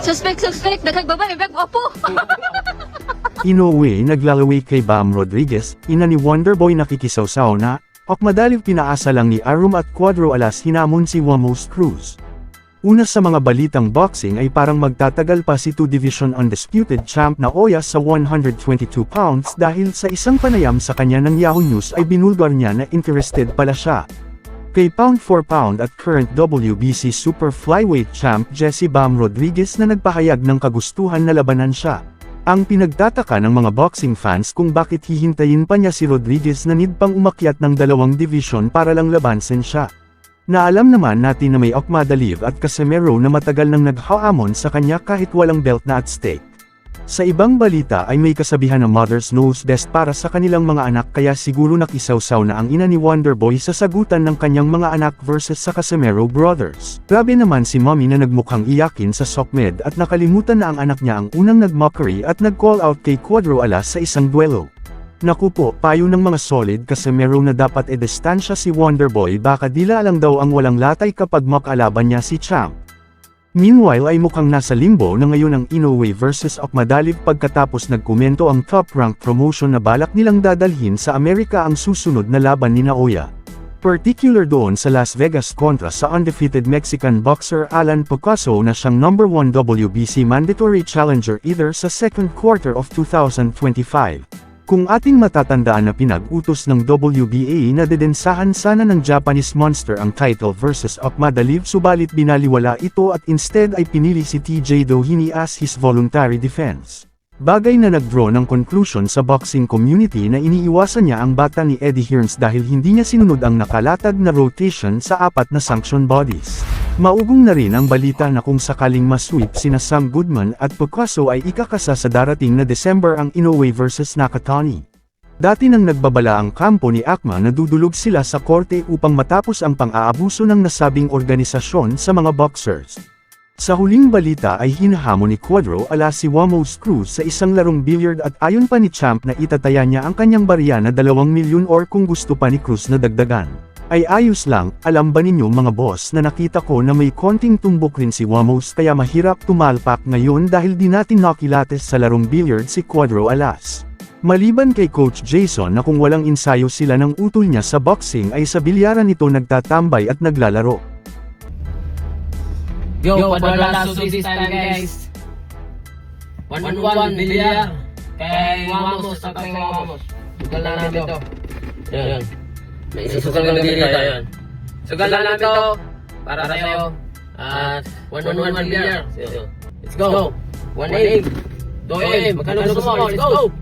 Suspect, nagbabae, opo. Inoue naglalaway kay Bam Rodriguez, ina ni Wonderboy nakikisawsaw na, okmadaliw pinaasa lang ni Arum at Cuadro Alas hinamon si Wamos Cruz. Una sa mga balitang boxing ay parang magtatagal pa si 2-division undisputed champ na Oya sa 122 pounds dahil sa isang panayam sa kanya ng Yahoo News ay binulgar niya na interested pala siya. Kay pound for pound at current WBC super flyweight champ Jesse Bam Rodriguez na nagpahayag ng kagustuhan na labanan siya. Ang pinagtataka ng mga boxing fans kung bakit hihintayin pa niya si Rodriguez na need pang umakyat ng dalawang division para lang labansin siya. Naalam naman natin na may Okmadaliv at Casimero na matagal nang naghahamon sa kanya kahit walang belt na at stake. Sa ibang balita ay may kasabihan na mother's knows best para sa kanilang mga anak kaya siguro nakisawsaw na ang ina ni Wonderboy sa sagutan ng kanyang mga anak versus sa Casimero brothers. Grabe naman si mommy na nagmukhang iyakin sa SOCMED at nakalimutan na ang anak niya ang unang nagmockery at nag-call out kay Cuadro Alas sa isang duelo. Naku po, payo ng mga solid Casimero na dapat edistansya si Wonderboy baka dila lang daw ang walang latay kapag makalaban niya si Champ. Meanwhile ay mukhang nasa limbo na ngayon ang Inoue versus Okmadaliv pagkatapos nagkomento ang top-rank promotion na balak nilang dadalhin sa Amerika ang susunod na laban ni Naoya. Particular doon sa Las Vegas kontra sa undefeated Mexican boxer Alan Picasso na siyang number 1 WBC mandatory challenger either sa second quarter of 2025. Kung ating matatandaan na pinag-utos ng WBA na dedensahan sana ng Japanese Monster ang title versus Okmadaliv subalit binaliwala ito at instead ay pinili si TJ Doheny as his voluntary defense. Bagay na nag-draw ng conclusion sa boxing community na iniiwasan niya ang bata ni Eddie Hearns dahil hindi niya sinunod ang nakalatag na rotation sa 4 na sanction bodies. Maugong na rin ang balita na kung sakaling masweep sina Sam Goodman at Picasso ay ikakasa sa darating na December ang Inoue versus Nakatani. Dati nang nagbabala ang kampo ni Akma na dudulog sila sa korte upang matapos ang pang-aabuso ng nasabing organisasyon sa mga boxers. Sa huling balita ay hinahamon ni Cuadro Alas si Wamos Cruz sa isang larong billiard at ayon pa ni Champ na itataya niya ang kanyang barya na 2 milyon or kung gusto pa ni Cruz na dagdagan. Ay ayos lang, alam ba ninyo mga boss na nakita ko na may konting tumbok rin si Wamos kaya mahirap tumalpak ngayon dahil di natin nakilates sa larong billiard si Cuadro Alas. Maliban kay Coach Jason na kung walang ensayo sila ng utol niya sa boxing ay sa bilyaran ito nagtatambay at naglalaro. Yo, padalaso this time guys. 1-1 Villar. Kay Wamos sa kay Wamos. Sugal na namin to. Yan. May isusugal na dito yan. Sugal na namin to. Para sa'yo. At 1-1 Villar. Let's go. 1-8. 2-8. Magkano gusto mo? Let's go.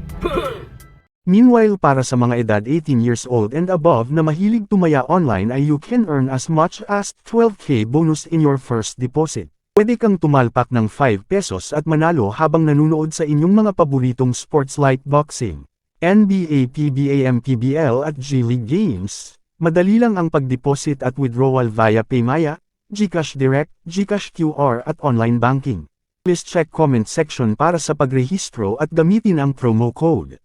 Meanwhile para sa mga edad 18 years old and above na mahilig tumaya online ay you can earn as much as 12k bonus in your first deposit. Pwede kang tumalpak ng 5 pesos at manalo habang nanonood sa inyong mga paboritong sports like boxing, NBA, PBA, PBL at G-League games. Madali lang ang pag-deposit at withdrawal via Paymaya, GCash Direct, GCash QR at online banking. Please check comment section para sa pagrehistro at gamitin ang promo code.